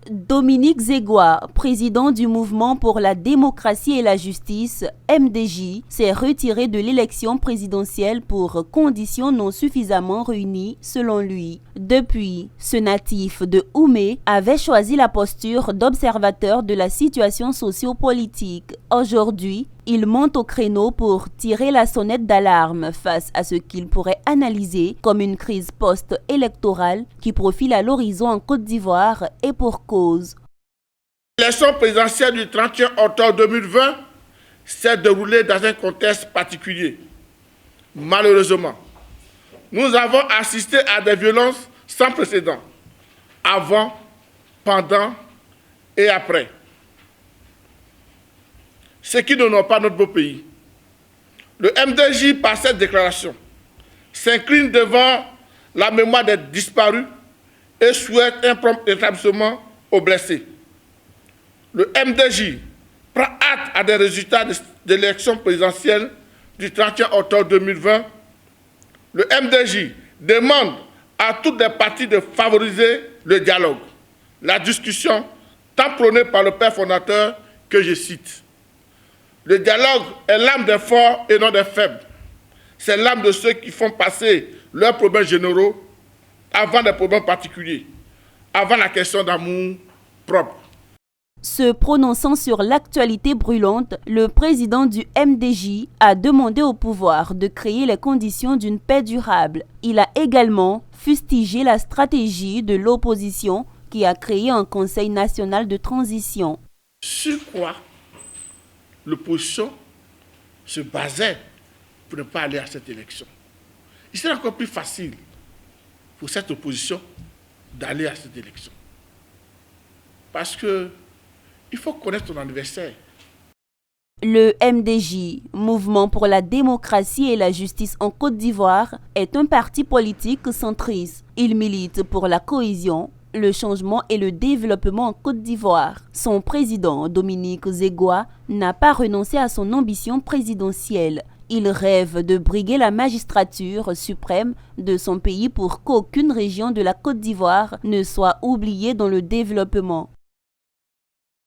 Dominique Zegwa, président du Mouvement pour la démocratie et la justice, MDJ, s'est retiré de l'élection présidentielle pour conditions non suffisamment réunies selon lui. Depuis, ce natif de Oumé avait choisi la posture d'observateur de la situation socio-politique. Aujourd'hui, il monte au créneau pour tirer la sonnette d'alarme face à ce qu'il pourrait analyser comme une crise post-électorale qui profile à l'horizon en Côte d'Ivoire et pour cause. L'élection présidentielle du 31 octobre 2020 s'est déroulée dans un contexte particulier. Malheureusement, nous avons assisté à des violences sans précédent, avant, pendant et après. Ce qui n'honore pas notre beau pays. Le MDJ, par cette déclaration, s'incline devant la mémoire des disparus et souhaite un prompt rétablissement aux blessés. Le MDJ prend acte à des résultats de l'élection présidentielle du 31 octobre 2020. Le MDJ demande à toutes les parties de favoriser le dialogue, la discussion, tant prônée par le père fondateur que je cite. Le dialogue est l'âme des forts et non des faibles. C'est l'âme de ceux qui font passer leurs problèmes généraux avant des problèmes particuliers, avant la question d'amour propre. Se prononçant sur l'actualité brûlante, le président du MDJ a demandé au pouvoir de créer les conditions d'une paix durable. Il a également fustigé la stratégie de l'opposition qui a créé un Conseil national de transition. Sur quoi l'opposition se basait pour ne pas aller à cette élection. Il serait encore plus facile pour cette opposition d'aller à cette élection. Parce que il faut connaître ton adversaire. Le MDJ, Mouvement pour la démocratie et la justice en Côte d'Ivoire, est un parti politique centriste. Il milite pour la cohésion, le changement et le développement en Côte d'Ivoire. Son président, Dominique Zegwa, n'a pas renoncé à son ambition présidentielle. Il rêve de briguer la magistrature suprême de son pays pour qu'aucune région de la Côte d'Ivoire ne soit oubliée dans le développement.